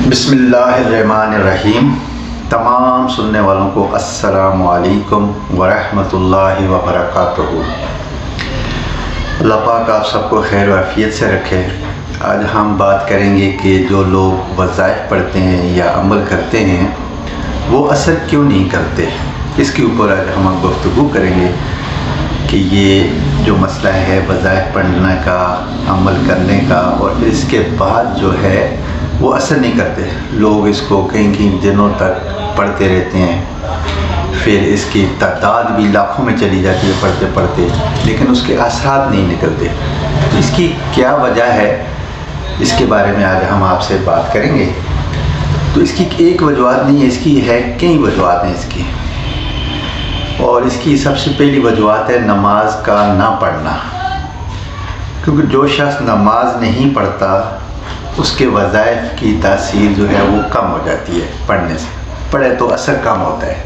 بسم اللہ الرحمن الرحیم۔ تمام سننے والوں کو السلام علیکم ورحمۃ اللہ وبرکاتہ۔ اللہ پاک آپ سب کو خیر و عافیت سے رکھے۔ آج ہم بات کریں گے کہ جو لوگ وظائف پڑھتے ہیں یا عمل کرتے ہیں وہ اثر کیوں نہیں کرتے، اس کے اوپر آج ہم گفتگو کریں گے کہ یہ جو مسئلہ ہے وظائف پڑھنے کا، عمل کرنے کا، اور پھر اس کے بعد جو ہے وہ اثر نہیں کرتے۔ لوگ اس کو کئی دنوں تک پڑھتے رہتے ہیں، پھر اس کی تعداد بھی لاکھوں میں چلی جاتی ہے پڑھتے پڑھتے، لیکن اس کے اثرات نہیں نکلتے۔ تو اس کی کیا وجہ ہے، اس کے بارے میں آج ہم آپ سے بات کریں گے۔ تو اس کی ایک وجوہات نہیں ہے، اس کی ہے کئی وجوہات ہیں اس کی، اور اس کی سب سے پہلی وجوہات ہے نماز کا نہ پڑھنا۔ کیونکہ جو شخص نماز نہیں پڑھتا اس کے وظائف کی تاثیر جو ہے وہ کم ہو جاتی ہے پڑھنے سے، پڑھے تو اثر کم ہوتا ہے۔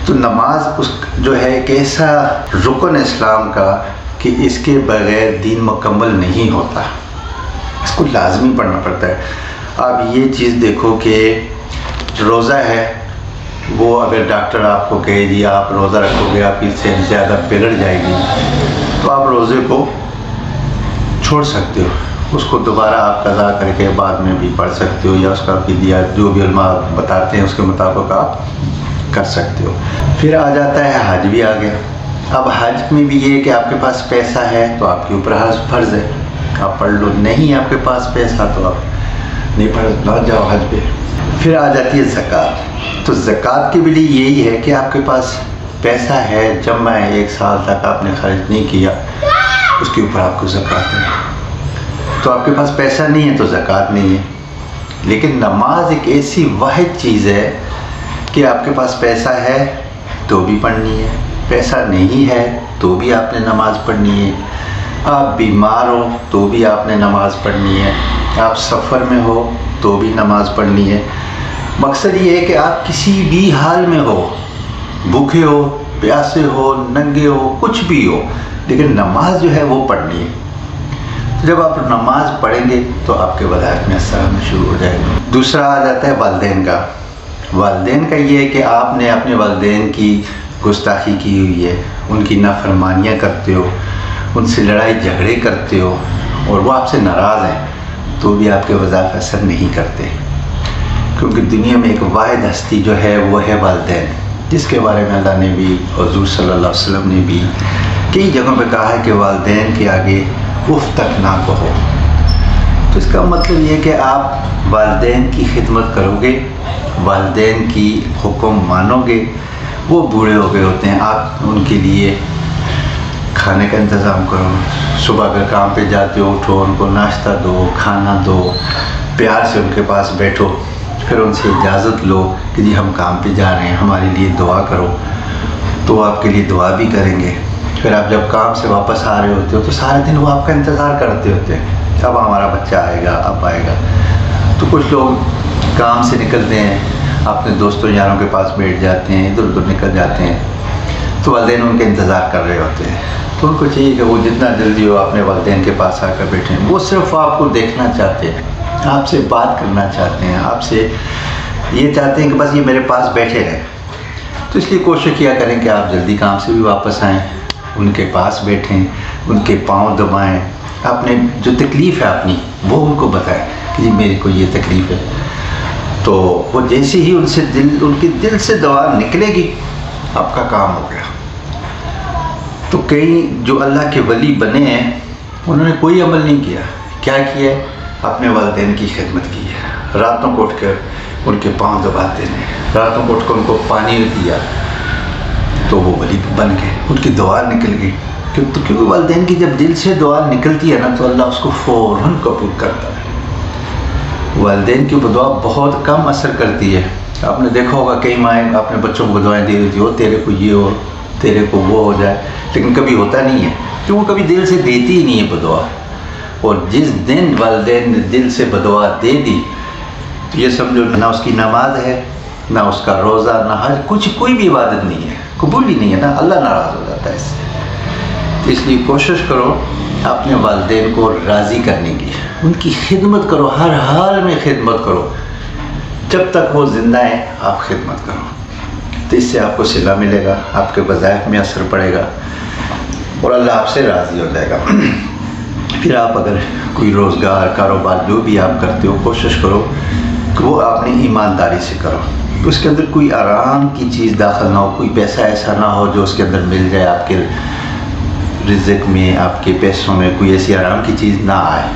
تو نماز اس جو ہے ایک ایسا رکن اسلام کا کہ اس کے بغیر دین مکمل نہیں ہوتا، اس کو لازمی پڑھنا پڑتا ہے۔ آپ یہ چیز دیکھو کہ روزہ ہے، وہ اگر ڈاکٹر آپ کو کہے جی آپ روزہ رکھو گے آپ کی صحت زیادہ بگڑ جائے گی، تو آپ روزے کو چھوڑ سکتے ہو، اس کو دوبارہ آپ قضا کر کے بعد میں بھی پڑھ سکتے ہو، یا اس کا فدیہ جو بھی علماء بتاتے ہیں اس کے مطابق آپ کر سکتے ہو۔ پھر آ جاتا ہے حج، بھی آ گیا۔ اب حج میں بھی یہ ہے کہ آپ کے پاس پیسہ ہے تو آپ کے اوپر حج فرض ہے، آپ پڑھ لو، نہیں آپ کے پاس پیسہ تو آپ نہیں پڑھ نہ جاؤ حج پہ۔ پھر آ جاتی ہے زکوٰۃ۔ تو زکوٰۃ کے بھی لیے یہی ہے کہ آپ کے پاس پیسہ ہے، جمع ہے، ایک سال تک آپ نے خرچ نہیں کیا، اس کے اوپر آپ کو زکوٰۃ ہے۔ تو آپ کے پاس پیسہ نہیں ہے تو زکوٰۃ نہیں ہے۔ لیکن نماز ایک ایسی واحد چیز ہے کہ آپ کے پاس پیسہ ہے تو بھی پڑھنی ہے، پیسہ نہیں ہے تو بھی آپ نے نماز پڑھنی ہے، آپ بیمار ہو تو بھی آپ نے نماز پڑھنی ہے، آپ سفر میں ہو تو بھی نماز پڑھنی ہے۔ مقصد یہ ہے کہ آپ کسی بھی حال میں ہو، بھوکے ہو، پیاسے ہو، ننگے ہو، کچھ بھی ہو، لیکن نماز جو ہے وہ پڑھنی ہے۔ جب آپ نماز پڑھیں گے تو آپ کے وظائف میں اثر آنا شروع ہو جائے گا۔ دوسرا آ جاتا ہے والدین کا۔ والدین کا یہ ہے کہ آپ نے اپنے والدین کی گستاخی کی ہوئی ہے، ان کی نافرمانیاں کرتے ہو، ان سے لڑائی جھگڑے کرتے ہو، اور وہ آپ سے ناراض ہیں، تو بھی آپ کے وظائف اثر نہیں کرتے۔ کیونکہ دنیا میں ایک واحد ہستی جو ہے وہ ہے والدین، جس کے بارے میں اللہ نے بھی، حضور صلی اللہ علیہ وسلم نے بھی کئی جگہوں پہ کہا ہے کہ والدین کے آگے اف تک نہ کہو۔ تو اس کا مطلب یہ ہے کہ آپ والدین کی خدمت کرو گے، والدین کی حکم مانو گے۔ وہ بوڑھے ہو گئے ہوتے ہیں، آپ ان کے لیے کھانے کا انتظام کرو، صبح اگر کام پہ جاتے ہو اٹھو، ان کو ناشتہ دو، کھانا دو، پیار سے ان کے پاس بیٹھو، پھر ان سے اجازت لو کہ جی ہم کام پہ جا رہے ہیں، ہمارے لیے دعا کرو، تو وہ آپ کے لیے دعا بھی کریں گے۔ پھر آپ جب کام سے واپس آ رہے ہوتے ہو تو سارے دن وہ آپ کا انتظار کرتے ہوتے ہیں، اب ہمارا بچہ آئے گا، اب آئے گا۔ تو کچھ لوگ کام سے نکلتے ہیں، اپنے دوستوں یاروں کے پاس بیٹھ جاتے ہیں، ادھر ادھر نکل جاتے ہیں، تو والدین ان کے انتظار کر رہے ہوتے ہیں۔ تو ان کو چاہیے کہ وہ جتنا جلدی ہو اپنے والدین کے پاس آ کر بیٹھیں۔ وہ صرف آپ کو دیکھنا چاہتے ہیں، آپ سے بات کرنا چاہتے ہیں، آپ سے یہ چاہتے ہیں کہ بس یہ میرے پاس بیٹھے رہیں۔ تو اس لیے کوشش کیا کریں کہ آپ جلدی کام سے بھی واپس آئیں، ان کے پاس بیٹھیں، ان کے پاؤں دبائیں، اپنے جو تکلیف ہے اپنی وہ ان کو بتائیں کہ جی میرے کو یہ تکلیف ہے۔ تو وہ جیسے ہی ان کے دل سے دعا نکلے گی، آپ کا کام ہو گیا۔ تو کئی جو اللہ کے ولی بنے ہیں انہوں نے کوئی عمل نہیں کیا، کیا کیا ہے؟ اپنے والدین کی خدمت کی ہے، راتوں کو اٹھ کر ان کے پاؤں دباتے ہیں، راتوں کو اٹھ کر ان کو پانی دیا، تو وہ ولی بن گئے، ان کی دعا نکل گئی۔ کیونکہ والدین کی جب دل سے دعا نکلتی ہے نا تو اللہ اس کو فوراً قبول کرتا ہے۔ والدین کی دعا بہت کم اثر کرتی ہے۔ آپ نے دیکھا ہوگا کئی مائیں اپنے بچوں کو دعائیں دے دیتی ہو، تیرے کو یہ ہو، تیرے کو وہ ہو جائے، لیکن کبھی ہوتا نہیں ہے، کیونکہ وہ کبھی دل سے دیتی ہی نہیں ہے بدعا۔ اور جس دن والدین نے دل سے بدعا دے دی، یہ سمجھو نہ اس کی نماز ہے، نہ اس کا روزہ، نہ حج، کوئی بھی عبادت نہیں ہے، قبول ہی نہیں ہے نا، اللہ ناراض ہو جاتا ہے اس سے۔ اس لیے کوشش کرو اپنے والدین کو راضی کرنے کی، ان کی خدمت کرو، ہر حال میں خدمت کرو، جب تک وہ زندہ ہیں آپ خدمت کرو، تو اس سے آپ کو صلہ ملے گا، آپ کے وظائف میں اثر پڑے گا اور اللہ آپ سے راضی ہو جائے گا۔ پھر آپ اگر کوئی روزگار، کاروبار جو بھی آپ کرتے ہو، کوشش کرو کہ وہ آپ نے ایمانداری سے کرو، اس کے اندر کوئی آرام کی چیز داخل نہ ہو، کوئی پیسہ ایسا نہ ہو جو اس کے اندر مل جائے، آپ کے رزق میں، آپ کے پیسوں میں کوئی ایسی آرام کی چیز نہ آئے،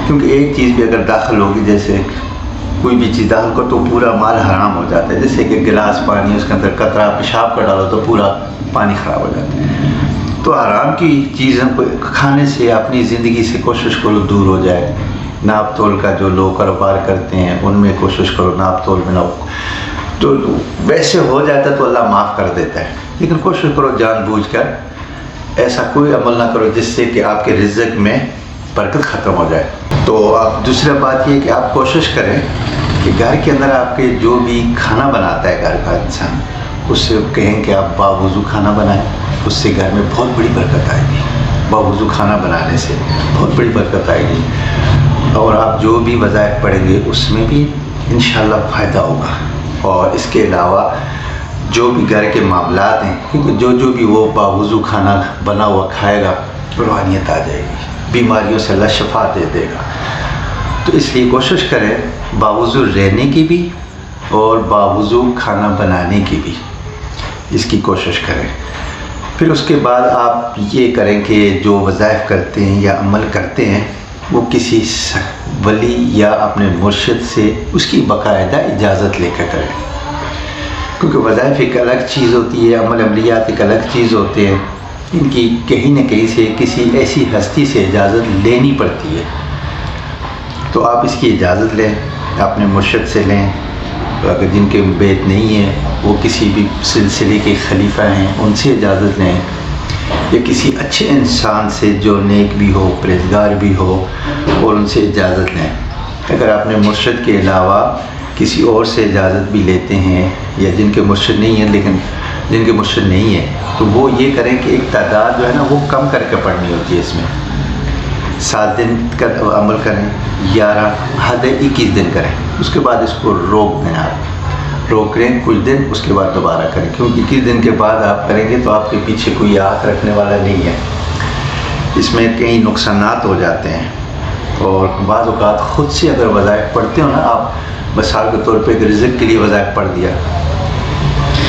کیونکہ ایک چیز بھی اگر داخل ہوگی، جیسے کوئی بھی چیز داخل کرو تو پورا مال حرام ہو جاتا ہے، جیسے کہ گلاس پانی، اس کے اندر قطرہ پیشاب کا ڈالو تو پورا پانی خراب ہو جاتا ہے۔ تو حرام کی چیزیں کھانے سے اپنی زندگی سے کوشش کرو دور ہو جائے۔ ناپ تول کا جو لوگ کاروبار کرتے ہیں ان میں کوشش کرو ناپ تول میں نہ ہو، تو ویسے ہو جاتا ہے تو اللہ معاف کر دیتا ہے، لیکن کوشش کرو جان بوجھ کر ایسا کوئی عمل نہ کرو جس سے کہ آپ کے رزق میں برکت ختم ہو جائے۔ تو آپ دوسرا بات یہ کہ آپ کوشش کریں کہ گھر کے اندر آپ کے جو بھی کھانا بناتا ہے گھر کا انسان، اس سے کہیں کہ آپ باوضو کھانا بنائیں، اس سے گھر میں بہت بڑی برکت آئے گی، باوضو کھانا بنانے سے بہت بڑی برکت آئے گی، اور آپ جو بھی وظائف پڑھیں گے اس میں بھی انشاءاللہ فائدہ ہوگا۔ اور اس کے علاوہ جو بھی گھر کے معاملات ہیں، کیونکہ جو بھی وہ باوضو کھانا بنا ہوا کھائے گا روحانیت آ جائے گی، بیماریوں سے اللہ شفا دے دے گا۔ تو اس لیے کوشش کریں باوضو رہنے کی بھی اور باوضو کھانا بنانے کی بھی، اس کی کوشش کریں۔ پھر اس کے بعد آپ یہ کریں کہ جو وظائف کرتے ہیں یا عمل کرتے ہیں وہ کسی ولی یا اپنے مرشد سے اس کی باقاعدہ اجازت لے کر کریں، کیونکہ وظائف ایک الگ چیز ہوتی ہے، عملیات ایک الگ چیز ہوتے ہیں، ان کی کہیں نہ کہیں سے کسی ایسی ہستی سے اجازت لینی پڑتی ہے۔ تو آپ اس کی اجازت لیں، اپنے مرشد سے لیں، اگر جن کے بیت نہیں ہیں وہ کسی بھی سلسلے کے خلیفہ ہیں ان سے اجازت لیں، یا کسی اچھے انسان سے جو نیک بھی ہو، پرہیزگار بھی ہو، اور ان سے اجازت لیں۔ اگر آپ نے مرشد کے علاوہ کسی اور سے اجازت بھی لیتے ہیں، یا جن کے مرشد نہیں ہیں لیکن جن کے مرشد نہیں ہیں، تو وہ یہ کریں کہ ایک تعداد جو ہے نا وہ کم کر کے پڑھنی ہوتی ہے، اس میں 7 دن کا عمل کریں، 11 حد 21 دن کریں، اس کے بعد اس کو روک دیں، آپ روک لیں کچھ دن، اس کے بعد دوبارہ کریں، کیونکہ 21 دن کے بعد آپ کریں گے تو آپ کے پیچھے کوئی آنکھ رکھنے والا نہیں ہے، اس میں کئی نقصانات ہو جاتے ہیں۔ اور بعض اوقات خود سے اگر وظائف پڑھتے ہو نا، آپ مثال کے طور پہ ایک رزق کے لیے وظائف پڑھ دیا،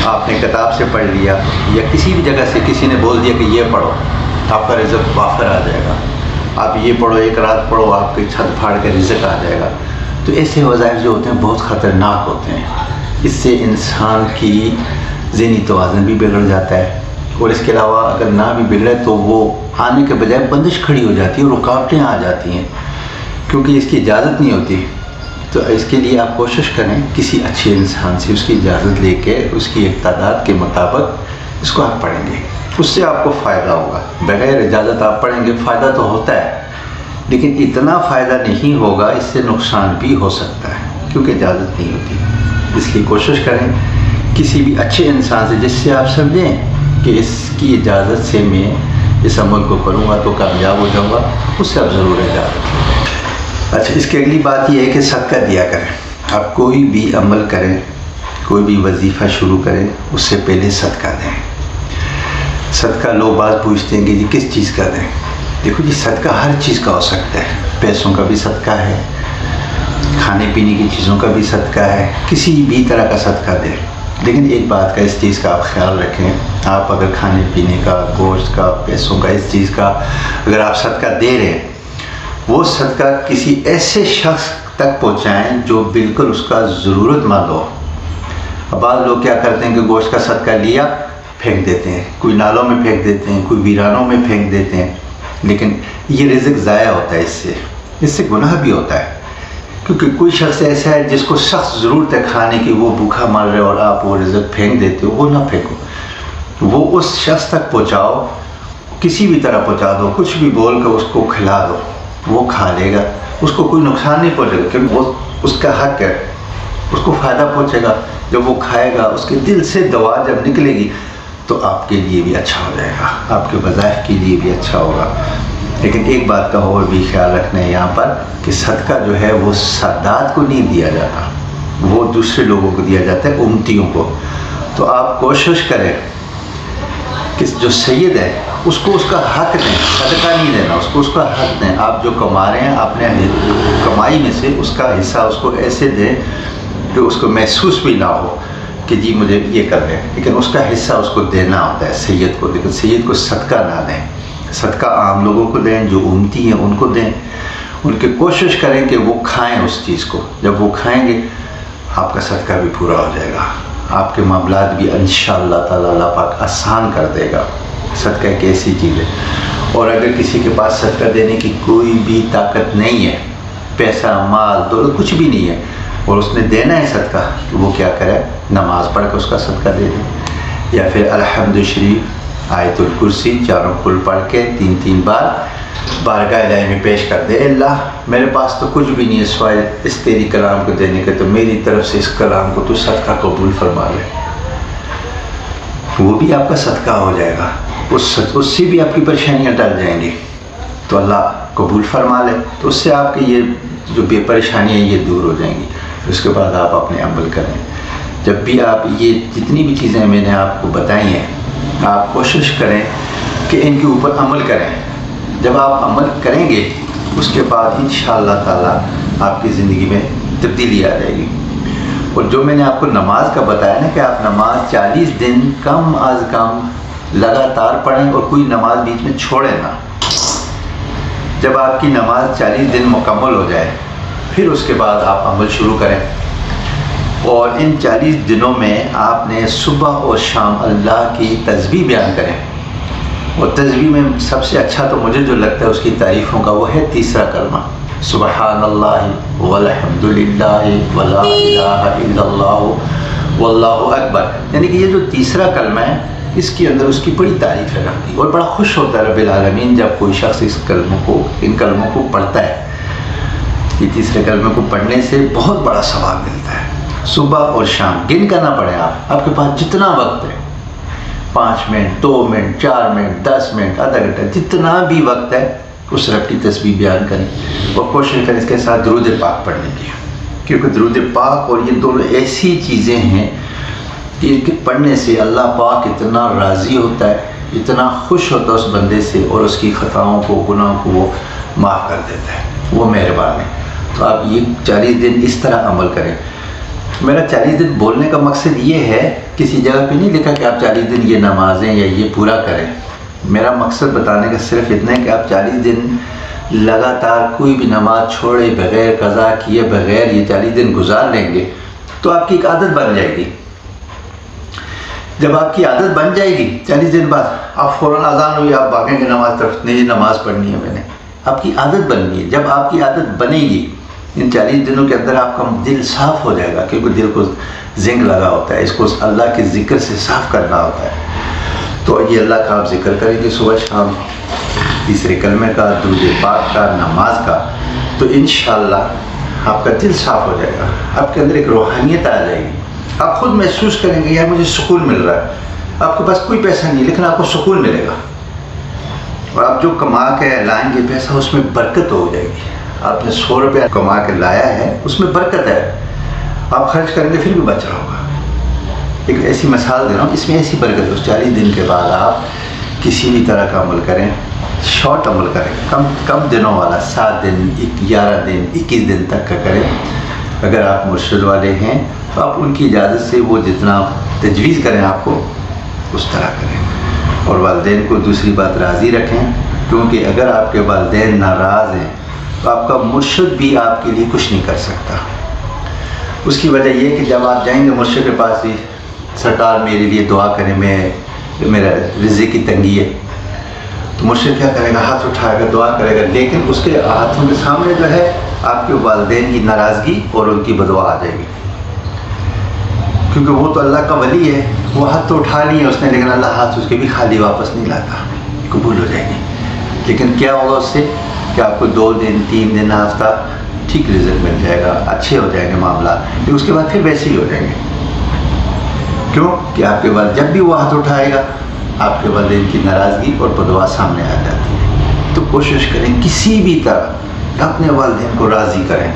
آپ نے کتاب سے پڑھ لیا یا کسی بھی جگہ سے کسی نے بول دیا کہ یہ پڑھو آپ کا رزق وافر آ جائے گا، آپ یہ پڑھو، ایک رات پڑھو، آپ کے چھت پھاڑ کے رزق آ جائے گا، تو ایسے وظائف جو ہوتے ہیں بہت خطرناک ہوتے ہیں، اس سے انسان کی ذہنی توازن بھی بگڑ جاتا ہے، اور اس کے علاوہ اگر نہ بھی بگڑے تو وہ آنے کے بجائے بندش کھڑی ہو جاتی ہے، رکاوٹیں آ جاتی ہیں، کیونکہ اس کی اجازت نہیں ہوتی۔ تو اس کے لیے آپ کوشش کریں کسی اچھے انسان سے اس کی اجازت لے کے اس کی ایک تعداد کے مطابق اس کو آپ پڑھیں گے، اس سے آپ کو فائدہ ہوگا۔ بغیر اجازت آپ پڑھیں گے فائدہ تو ہوتا ہے لیکن اتنا فائدہ نہیں ہوگا، اس سے نقصان بھی ہو سکتا ہے کیونکہ اجازت نہیں ہوتی۔ اس لیے کوشش کریں کسی بھی اچھے انسان سے جس سے آپ سمجھیں کہ اس کی اجازت سے میں اس عمل کو کروں گا تو کامیاب ہو جاؤں گا، اس سے آپ ضرور اجازت لیں۔ اچھا، اس کی اگلی بات یہ ہے کہ صدقہ دیا کریں۔ آپ کوئی بھی عمل کریں، کوئی بھی وظیفہ شروع کریں، اس سے پہلے صدقہ دیں۔ صدقہ لوگ بعض پوچھتے ہیں کہ جی کس چیز کا دیں؟ دیکھو جی، صدقہ ہر چیز کا ہو سکتا ہے، پیسوں کا بھی صدقہ ہے، کھانے پینے کی چیزوں کا بھی صدقہ ہے، کسی بھی طرح کا صدقہ دیں، لیکن ایک بات کا اس چیز کا آپ خیال رکھیں، آپ اگر کھانے پینے کا، گوشت کا، پیسوں کا، اس چیز کا اگر آپ صدقہ دے رہے ہیں، وہ صدقہ کسی ایسے شخص تک پہنچائیں جو بالکل اس کا ضرورت مند ہو۔ اب بعض لوگ کیا کرتے ہیں کہ گوشت کا صدقہ لیا پھینک دیتے ہیں، کوئی نالوں میں پھینک دیتے ہیں، کوئی ویرانوں میں پھینک دیتے ہیں، لیکن یہ رزق ضائع ہوتا ہے، اس سے گناہ بھی ہوتا ہے، کیونکہ کوئی شخص ایسا ہے جس کو سخت ضرورت ہے کھانے کی، وہ بھوکا مر رہے اور آپ وہ رزق پھینک دیتے ہو، وہ نہ پھینکو، وہ اس شخص تک پہنچاؤ، کسی بھی طرح پہنچا دو، کچھ بھی بول کر اس کو کھلا دو، وہ کھا لے گا، اس کو کوئی نقصان نہیں پہنچے گا کیونکہ وہ اس کا حق ہے، اس کو فائدہ پہنچے گا، جب وہ کھائے گا اس کے دل سے دوا جب نکلے گی تو آپ کے لیے بھی اچھا ہو جائے گا، آپ کے وظائف کے لیے بھی اچھا ہوگا۔ لیکن ایک بات کا اور بھی خیال رکھنا ہے یہاں پر کہ صدقہ جو ہے وہ سادات کو نہیں دیا جاتا، وہ دوسرے لوگوں کو دیا جاتا ہے، امتیوں کو۔ تو آپ کوشش کریں کہ جو سید ہے اس کو اس کا حق دیں، صدقہ نہیں دینا، اس کو اس کا حق دیں۔ آپ جو کما رہے ہیں اپنے کمائی میں سے اس کا حصہ اس کو ایسے دیں کہ اس کو محسوس بھی نہ ہو کہ جی مجھے یہ کر رہے ہیں، لیکن اس کا حصہ اس کو دینا ہوتا ہے سید کو، لیکن سید کو صدقہ نہ دیں۔ صدقہ عام لوگوں کو دیں، جو امتی ہیں ان کو دیں، ان کی کوشش کریں کہ وہ کھائیں اس چیز کو۔ جب وہ کھائیں گے آپ کا صدقہ بھی پورا ہو جائے گا، آپ کے معاملات بھی انشاءاللہ تعالیٰ اللہ پاک آسان کر دے گا۔ صدقہ ایک ایسی چیز ہے، اور اگر کسی کے پاس صدقہ دینے کی کوئی بھی طاقت نہیں ہے، پیسہ مال دولت کچھ بھی نہیں ہے، اور اس نے دینا ہے صدقہ، تو وہ کیا کرے، نماز پڑھ کے اس کا صدقہ دے دے، یا پھر الحمد شریف آیت الکرسی چاروں کل پڑھ کے 3 بار بارگاہ الہی میں پیش کر دے، اللہ میرے پاس تو کچھ بھی نہیں ہے سوائے اس تیری کلام کو دینے کے، تو میری طرف سے اس کلام کو تو صدقہ قبول فرما لے۔ وہ بھی آپ کا صدقہ ہو جائے گا، اس سے بھی آپ کی پریشانیاں ٹل جائیں گی، تو اللہ قبول فرما لے، تو اس سے آپ کی یہ جو بے پریشانیاں یہ دور ہو جائیں گی۔ اس کے بعد آپ اپنے عمل کریں۔ جب بھی آپ یہ جتنی بھی چیزیں میں نے آپ کو بتائی ہیں، آپ کوشش کریں کہ ان کے اوپر عمل کریں۔ جب آپ عمل کریں گے اس کے بعد انشاءاللہ تعالیٰ آپ کی زندگی میں تبدیلی آ جائے گی۔ اور جو میں نے آپ کو نماز کا بتایا نا کہ آپ نماز 40 دن کم از کم لگاتار پڑھیں اور کوئی نماز بیچ میں چھوڑیں نہ۔ جب آپ کی نماز 40 دن مکمل ہو جائے پھر اس کے بعد آپ عمل شروع کریں، اور ان 40 دنوں میں آپ نے صبح اور شام اللہ کی تسبیح بیان کریں، اور تسبیح میں سب سے اچھا تو مجھے جو لگتا ہے اس کی تعریفوں کا وہ ہے تیسرا کلمہ، سبحان اللہ والحمد للہ ولا الہ الا اللہ واللہ اکبر۔ یعنی کہ یہ جو تیسرا کلمہ ہے اس کے اندر اس کی بڑی تعریف ہے رب کی، اور بڑا خوش ہوتا ہے رب العالمین جب کوئی شخص ان کلموں کو پڑھتا ہے۔ یہ تیسرے کلمے کو پڑھنے سے بہت بڑا ثواب ملتا ہے۔ صبح اور شام گن کر نہ پڑھیں، آپ کے پاس جتنا وقت ہے، 5 منٹ 2 منٹ 4 منٹ 10 منٹ آدھا گھنٹہ جتنا بھی وقت ہے اس رب کی تسبیح بیان کریں، اور کوشش کریں اس کے ساتھ درود پاک پڑھنے کی، کیونکہ درود پاک اور یہ دونوں ایسی چیزیں ہیں کہ پڑھنے سے اللہ پاک اتنا راضی ہوتا ہے، اتنا خوش ہوتا ہے اس بندے سے، اور اس کی خطاؤں کو گناہوں کو وہ معاف کر دیتا ہے، وہ مہربان ہے۔ تو آپ یہ 40 دن اس طرح عمل کریں۔ میرا 40 دن بولنے کا مقصد یہ ہے، کسی جگہ پہ نہیں لکھا کہ آپ 40 دن یہ نمازیں یا یہ پورا کریں۔ میرا مقصد بتانے کا صرف اتنا ہے کہ آپ 40 دن لگاتار کوئی بھی نماز چھوڑے بغیر قضا کیے بغیر یہ 40 دن گزار لیں گے تو آپ کی ایک عادت بن جائے گی۔ جب آپ کی عادت بن جائے گی 40 دن بعد آپ فوراً اذان ہوئی آپ بھاگیں گے نماز طرف، نہیں نماز پڑھنی ہے میں نے، آپ کی عادت بننی ہے۔ جب آپ کی عادت بنے گی ان 40 دنوں کے اندر آپ کا دل صاف ہو جائے گا، کیونکہ دل کو زنگ لگا ہوتا ہے، اس کو اللہ کے ذکر سے صاف کرنا ہوتا ہے۔ تو یہ اللہ کا آپ ذکر کریں گے صبح شام، تیسرے کلمے کا، درود پاک کا، نماز کا، تو انشاءاللہ آپ کا دل صاف ہو جائے گا، آپ کے اندر ایک روحانیت آ جائے گی، آپ خود محسوس کریں گے یار مجھے سکون مل رہا ہے۔ آپ کے پاس کوئی پیسہ نہیں لیکن آپ کو سکون ملے گا، اور آپ جو کما کے لائیں گے پیسہ اس میں برکت ہو جائے گی۔ آپ نے 100 روپیہ کما کے لایا ہے اس میں برکت ہے، آپ خرچ کریں گے پھر بھی بچ رہا ہوگا۔ ایک ایسی مثال دے رہا ہوں، اس میں ایسی برکت ہے۔ اس 40 دن کے بعد آپ کسی بھی طرح کا عمل کریں، شارٹ عمل کریں، کم دنوں والا، 7 دن 11 دن 21 دن تک کا کریں۔ اگر آپ مرشد والے ہیں تو آپ ان کی اجازت سے وہ جتنا تجویز کریں آپ کو اس طرح کریں، اور والدین کو دوسری بات راضی رکھیں، کیونکہ اگر آپ کے والدین ناراض ہیں تو آپ کا مرشد بھی آپ کے لیے کچھ نہیں کر سکتا۔ اس کی وجہ یہ کہ جب آپ جائیں گے مرشد کے پاس بھی، سرکار میرے لیے دعا کریں، میرا رزق کی تنگی ہے، تو مرشد کیا کرے گا، ہاتھ اٹھائے گا، دعا کرے گا، لیکن اس کے ہاتھوں کے سامنے جو ہے آپ کے والدین کی ناراضگی اور ان کی بدعا آ جائے گی، کیونکہ وہ تو اللہ کا ولی ہے، وہ ہاتھ تو اٹھا لیے اس نے، لیکن اللہ ہاتھ اس کے بھی خالی واپس نہیں لاتا، قبول ہو جائے گی۔ لیکن کیا ہوگا اس سے کہ آپ کو 2 دن 3 دن ہفتہ ٹھیک رزق مل جائے گا، اچھے ہو جائیں گے معاملات، پھر اس کے بعد پھر ویسے ہی ہو جائیں گے۔ کیوں کہ آپ کے والد جب بھی وہ ہاتھ اٹھائے گا آپ کے والدین کی ناراضگی اور بدعا سامنے آ جاتی ہے۔ تو کوشش کریں کسی بھی طرح اپنے والدین کو راضی کریں،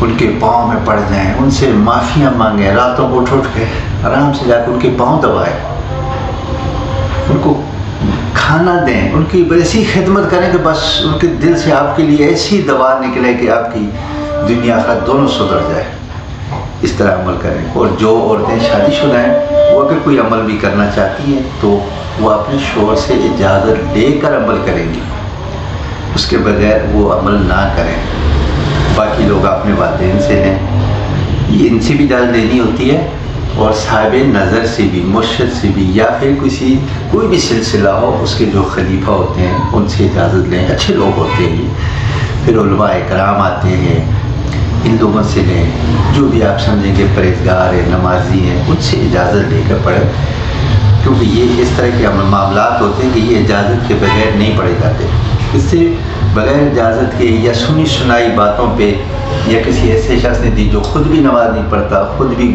ان کے پاؤں میں پڑ جائیں، ان سے معافیاں مانگیں، راتوں کو اٹھ کے آرام سے جا کے ان کے پاؤں دبائیں، ان کو کھانا دیں، ان کی ایسی خدمت کریں کہ بس ان کے دل سے آپ کے لیے ایسی دعا نکلے کہ آپ کی دنیا آخرت دونوں سدھر جائے۔ اس طرح عمل کریں۔ اور جو عورتیں شادی شدہ ہیں وہ اگر کوئی عمل بھی کرنا چاہتی ہیں تو وہ اپنے شوہر سے اجازت لے کر عمل کریں گی، اس کے بغیر وہ عمل نہ کریں۔ باقی لوگ اپنے والدین سے ہیں، یہ ان سے بھی اجازت لینی ہوتی ہے، اور صاحب نظر سے بھی، مرشد سے بھی، یا پھر کوئی بھی سلسلہ ہو اس کے جو خلیفہ ہوتے ہیں ان سے اجازت لیں، اچھے لوگ ہوتے ہیں۔ پھر علماء کرام آتے ہیں، ان لوگوں سے لیں، جو بھی آپ سمجھیں گے پرہیزگار ہیں، نمازی ہیں، ان سے اجازت لے کر پڑھیں، کیونکہ یہ اس طرح کے معاملات ہوتے ہیں کہ یہ اجازت کے بغیر نہیں پڑھے جاتے۔ اس سے بغیر اجازت کے یا سنی سنائی باتوں پہ، یا کسی ایسے شخص نے دی جو خود بھی نماز نہیں پڑھتا، خود بھی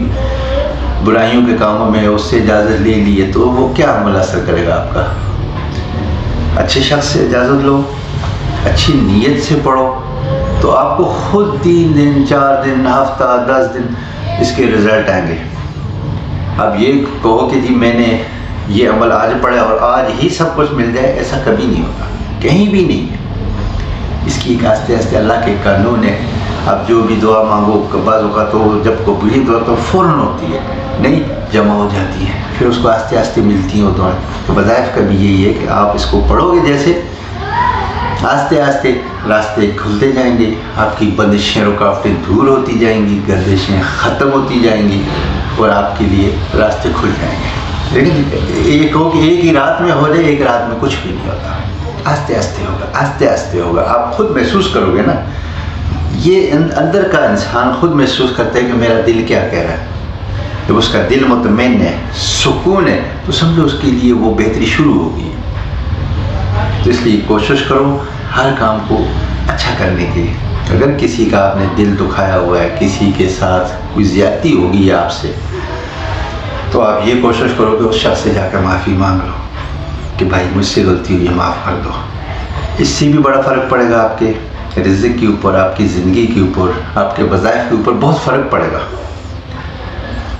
برائیوں کے کاموں میں، اس سے اجازت لے لیے تو وہ کیا عمل اثر کرے گا آپ کا؟ اچھے شخص سے اجازت لو، اچھی نیت سے پڑھو، تو آپ کو خود 3 دن 4 دن ہفتہ 10 دن اس کے رزلٹ آئیں گے۔ اب یہ کہو کہ جی میں نے یہ عمل آج پڑھا اور آج ہی سب کچھ مل جائے، ایسا کبھی نہیں ہوتا، کہیں بھی نہیں ہے۔ اس کی ایک آہستہ آہستہ اللہ کے قانون ہے۔ اب جو بھی دعا مانگو، بعض اوقات تو جب قبولیت دعا تو فوراً ہوتی ہے، نہیں جمع ہو جاتی ہے، پھر اس کو آہستہ آہستہ ملتی ہیں وہ دعائیں۔ تو وظائف کا بھی یہی ہے کہ آپ اس کو پڑھو گے جیسے، آہستہ آہستہ راستے کھلتے جائیں گے، آپ کی بندشیں رکاوٹیں دور ہوتی جائیں گی، گردشیں ختم ہوتی جائیں گی، اور آپ کے لیے راستے کھل جائیں گے۔ لیکن ایک ہو کہ ایک ہی رات میں ہو جائے، ایک رات میں کچھ بھی نہیں ہوتا، آہستہ آہستہ ہوگا، آہستہ آہستہ ہوگا۔ آپ خود محسوس کرو گے نا، یہ اندر کا انسان خود محسوس کرتا ہے کہ میرا دل کیا کہہ رہا ہے۔ جب اس کا دل مطمئن ہے، سکون ہے، تو سمجھو اس کے لیے وہ بہتری شروع ہوگی۔ تو اس لیے کوشش کرو ہر کام کو اچھا کرنے کی۔ اگر کسی کا آپ نے دل دکھایا ہوا ہے، کسی کے ساتھ کوئی زیادتی ہوگی آپ سے، تو آپ یہ کوشش کرو کہ اس شخص سے جا کر معافی مانگ لو کہ بھائی مجھ سے غلطی ہوئی ہے، معاف کر دو۔ اس سے بھی بڑا فرق پڑے گا، آپ کے رزق کے اوپر، آپ کی زندگی کے اوپر، آپ کے وظائف کے اوپر بہت فرق پڑے گا۔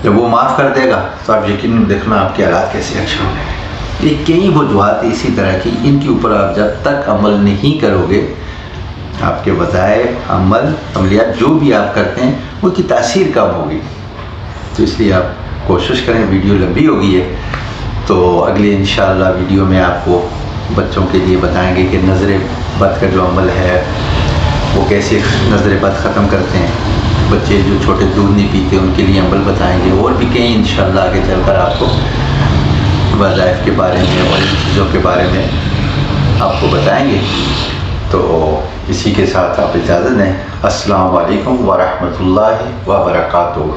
جب وہ معاف کر دے گا تو آپ یقیناً دیکھنا آپ کے حالات کیسے اچھے ہوں گے۔ یہ کئی وجوہات اسی طرح کی، ان کے اوپر آپ جب تک عمل نہیں کرو گے، آپ کے وظائف، عملیات جو بھی آپ کرتے ہیں ان کی تاثیر کم ہوگی۔ تو اس لیے آپ کوشش کریں۔ ویڈیو لمبی ہو گئی ہے، تو اگلے انشاءاللہ ویڈیو میں آپ کو بچوں کے لیے بتائیں گے کہ نظر بد کا جو عمل ہے وہ کیسے نظر بد ختم کرتے ہیں۔ بچے جو چھوٹے دودھ نہیں پیتے ان کے لیے عمل بتائیں گے، اور بھی کئی انشاءاللہ آگے چل کر آپ کو وظائف کے بارے میں اور چیزوں کے بارے میں آپ کو بتائیں گے۔ تو اسی کے ساتھ آپ اجازت دیں۔ السلام علیکم ورحمۃ اللہ وبرکاتہ۔